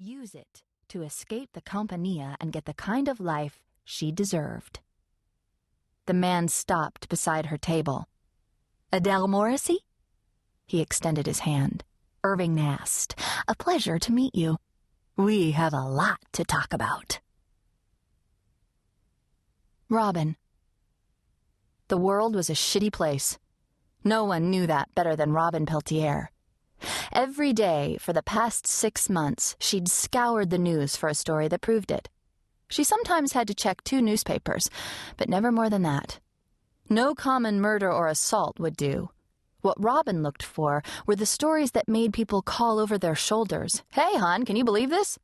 Use it to escape the Campania and get the kind of life she deserved. The man stopped beside her table. Adele Morrissey? He extended his hand. Irving Nast, a pleasure to meet you. We have a lot to talk about. Robyn. The world was a shitty place. No one knew that better than Robyn Peltier. Every day for the past 6 months, she'd scoured the news for a story that proved it. She sometimes had to check 2 newspapers, but never more than that. No common murder or assault would do. What Robyn looked for were the stories that made people call over their shoulders. Hey, hon, can you believe this?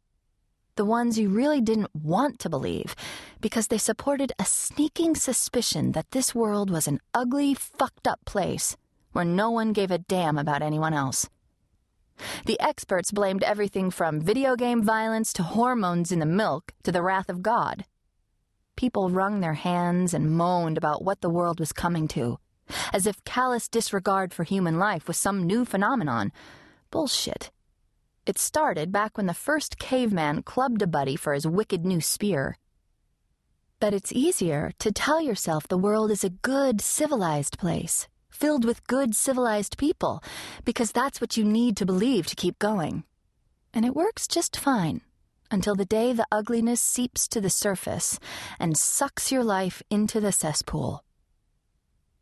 The ones you really didn't want to believe, because they supported a sneaking suspicion that this world was an ugly, fucked-up place where no one gave a damn about anyone else. The experts blamed everything from video game violence to hormones in the milk to the wrath of God. People wrung their hands and moaned about what the world was coming to, as if callous disregard for human life was some new phenomenon. Bullshit. It started back when the first caveman clubbed a buddy for his wicked new spear. But it's easier to tell yourself the world is a good, civilized place, filled with good, civilized people, because that's what you need to believe to keep going. And it works just fine, until the day the ugliness seeps to the surface and sucks your life into the cesspool.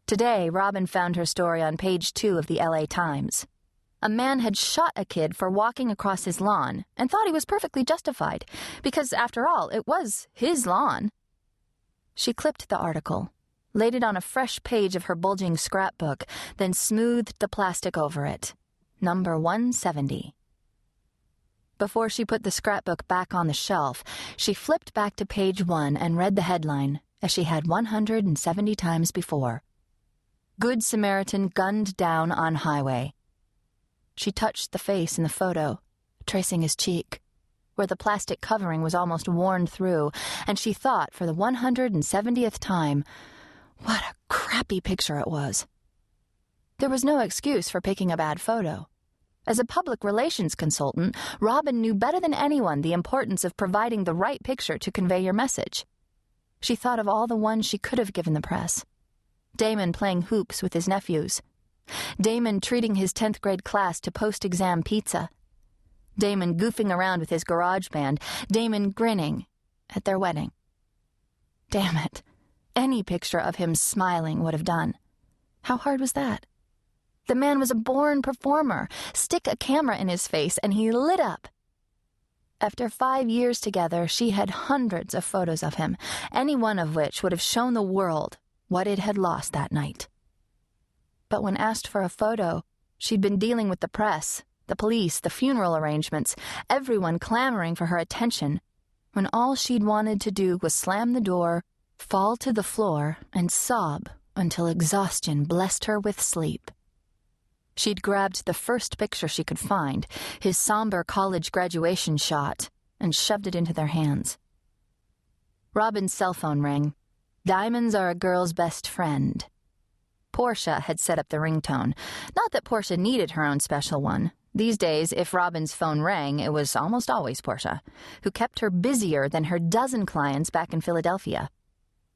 Today, Robyn found her story on page 2 of the LA Times. A man had shot a kid for walking across his lawn and thought he was perfectly justified, because, after all, it was his lawn. She clipped the article, laid it on a fresh page of her bulging scrapbook, then smoothed the plastic over it. Number 170. Before she put the scrapbook back on the shelf, she flipped back to page 1 and read the headline, as she had 170 times before. Good Samaritan gunned down on highway. She touched the face in the photo, tracing his cheek, where the plastic covering was almost worn through, and she thought for the 170th time, what a crappy picture it was. There was no excuse for picking a bad photo. As a public relations consultant, Robyn knew better than anyone the importance of providing the right picture to convey your message. She thought of all the ones she could have given the press. Damon playing hoops with his nephews. Damon treating his 10th grade class to post-exam pizza. Damon goofing around with his garage band. Damon grinning at their wedding. Damn it. Any picture of him smiling would have done. How hard was that? The man was a born performer. Stick a camera in his face and he lit up. After 5 years together, she had hundreds of photos of him, any one of which would have shown the world what it had lost that night. But when asked for a photo, she'd been dealing with the press, the police, the funeral arrangements, everyone clamoring for her attention, when all she'd wanted to do was slam the door, fall to the floor, and sob until exhaustion blessed her with sleep. She'd grabbed the first picture she could find, his somber college graduation shot, and shoved it into their hands. Robyn's cell phone rang. Diamonds are a girl's best friend. Portia had set up the ringtone. Not that Portia needed her own special one. These days, if Robyn's phone rang, it was almost always Portia, who kept her busier than her dozen clients back in Philadelphia.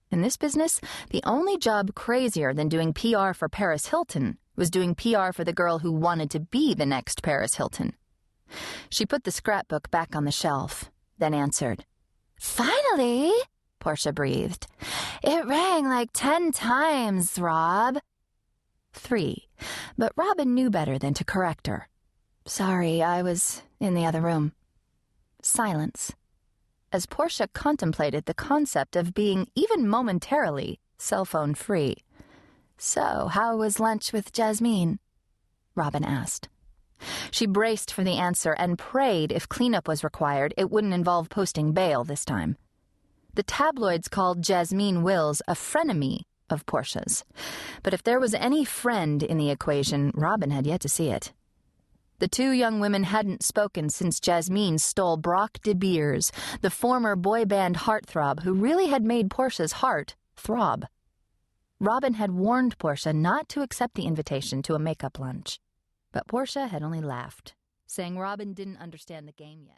In this business, the only job crazier than doing PR for Paris Hilton was doing PR for the girl who wanted to be the next Paris Hilton. She put the scrapbook back on the shelf, then answered. "Finally," Portia breathed. "It rang like 10 times, Rob." 3, but Robyn knew better than to correct her. "Sorry, I was in the other room." Silence, as Portia contemplated the concept of being even momentarily cell phone free. "So, how was lunch with Jasmine?" Robyn asked. She braced for the answer and prayed if cleanup was required, it wouldn't involve posting bail this time. The tabloids called Jasmine Wills a frenemy of Portia's, but if there was any friend in the equation, Robyn had yet to see it. The 2 young women hadn't spoken since Jasmine stole Brock de Beers, the former boy band heartthrob who really had made Portia's heart throb. Robyn had warned Portia not to accept the invitation to a makeup lunch, but Portia had only laughed, saying Robyn didn't understand the game yet.